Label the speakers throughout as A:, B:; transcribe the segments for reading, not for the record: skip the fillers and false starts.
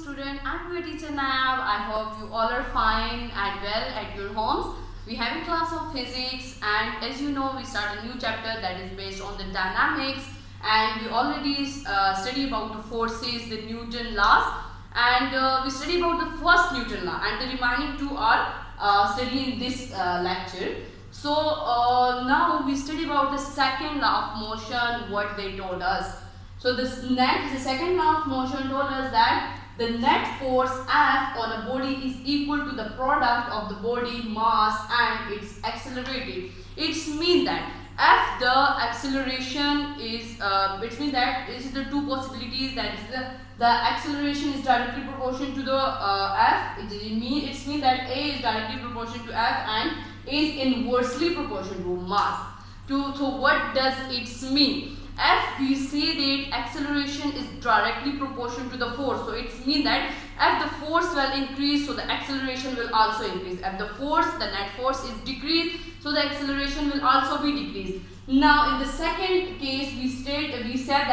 A: student. I'm your teacher Nayab. I hope you all are fine and well at your homes. We have a class of physics, and as you know, we start a new chapter that is based on the dynamics, and we already study about the forces, the Newton laws, and we study about the first Newton law, and the remaining two are studying this lecture. So now we study about the second law of motion, what they told us. So the second law of motion told us that the net force F on a body is equal to the product of the body mass and its accelerated. It means that F, the acceleration is, it means that this is the two possibilities, that is the acceleration is directly proportional to the F. It means that A is directly proportional to F and is inversely proportional to mass. So what does it mean? F, we say that acceleration is directly proportional to the force. So it means that if the force will increase, so the acceleration will also increase. If the force, the net force is decreased, so the acceleration will also be decreased. Now in the second case, we said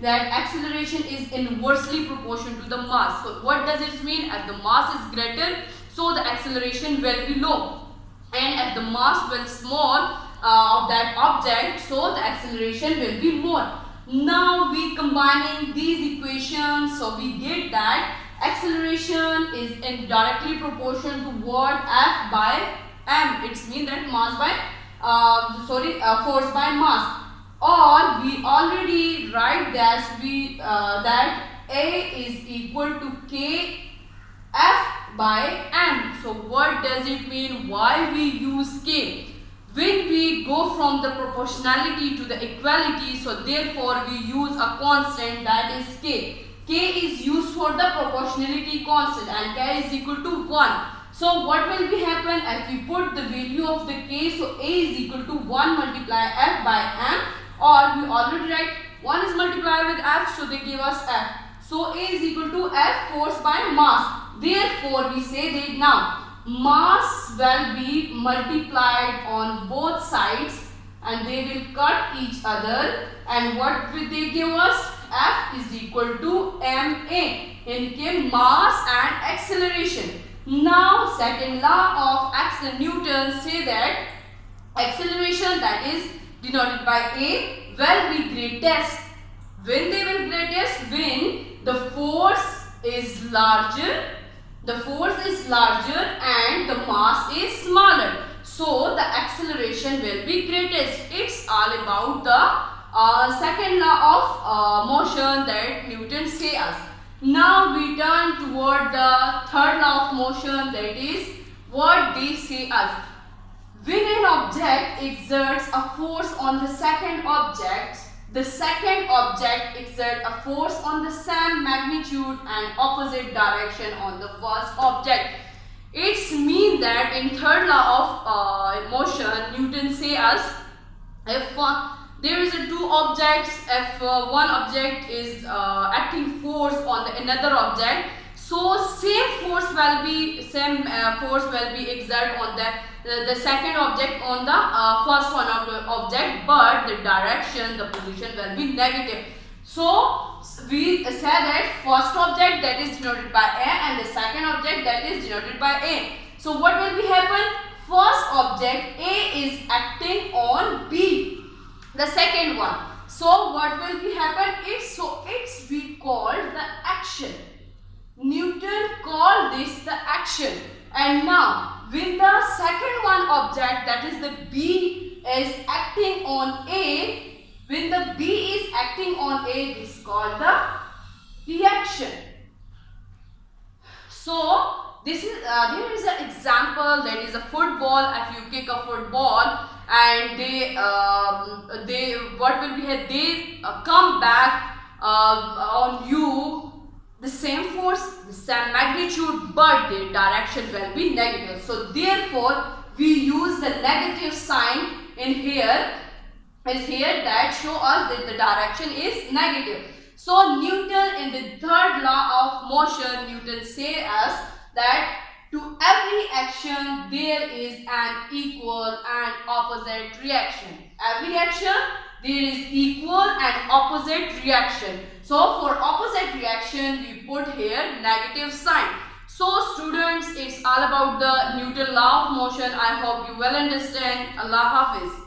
A: that acceleration is inversely proportional to the mass. So what does it mean? If the mass is greater, so the acceleration will be low, and if the mass will small of that object, so the acceleration will be more. Now we combining these equations, so we get that acceleration is directly proportional to what? F by m. It means that mass by force by mass. Or we already write that that A is equal to K F by m. So what does it mean? Why we use K? When we go from the proportionality to the equality, so therefore we use a constant, that is K. K is used for the proportionality constant and K is equal to 1. So what will be happen if we put the value of the K? So A is equal to 1 multiply F by m, or we already write 1 is multiplied with F, so they give us F. So A is equal to F force by mass. Therefore we say that now mass will be multiplied on both sides and they will cut each other, and what will they give us? F is equal to ma, in mass and acceleration. Now second law of Newton say that acceleration, that is denoted by A, will be greatest. When they will greatest? When the force is larger. The force is larger and the mass is smaller. So the acceleration will be greatest. It's all about the second law of motion that Newton say us. Now we turn toward the third law of motion, that is what they say us. When an object exerts a force on the second object, the second object exerts a force on the same magnitude and opposite direction on the first object. It means that in third law of motion, Newton say us, if there is a two objects, if one object is acting force on another object, so same force will be exerted on the second object on the first one of the object, but the direction, the position will be negative. So we say that first object, that is denoted by A, and the second object, that is denoted by A. So what will be happen? First object A is acting on B, the second one. So what will be happen? It's we called the action. Newton called this the action. And now when the second one object, that is the B, is acting on A, when the B is acting on A, this is called the reaction. So this is there is an example, that is a football. If you kick a football and they what will be here? They come back on you, the same force, the same magnitude, but the direction will be negative. So therefore we use the negative sign in here that show us that the direction is negative. So Newton, in the third law of motion, Newton say us that to every action there is an equal and opposite reaction. Every action there is equal and opposite reaction. So for opposite reaction we put here negative sign. So students, it's all about the Newton law of motion. I hope you well understand. Allah Hafiz.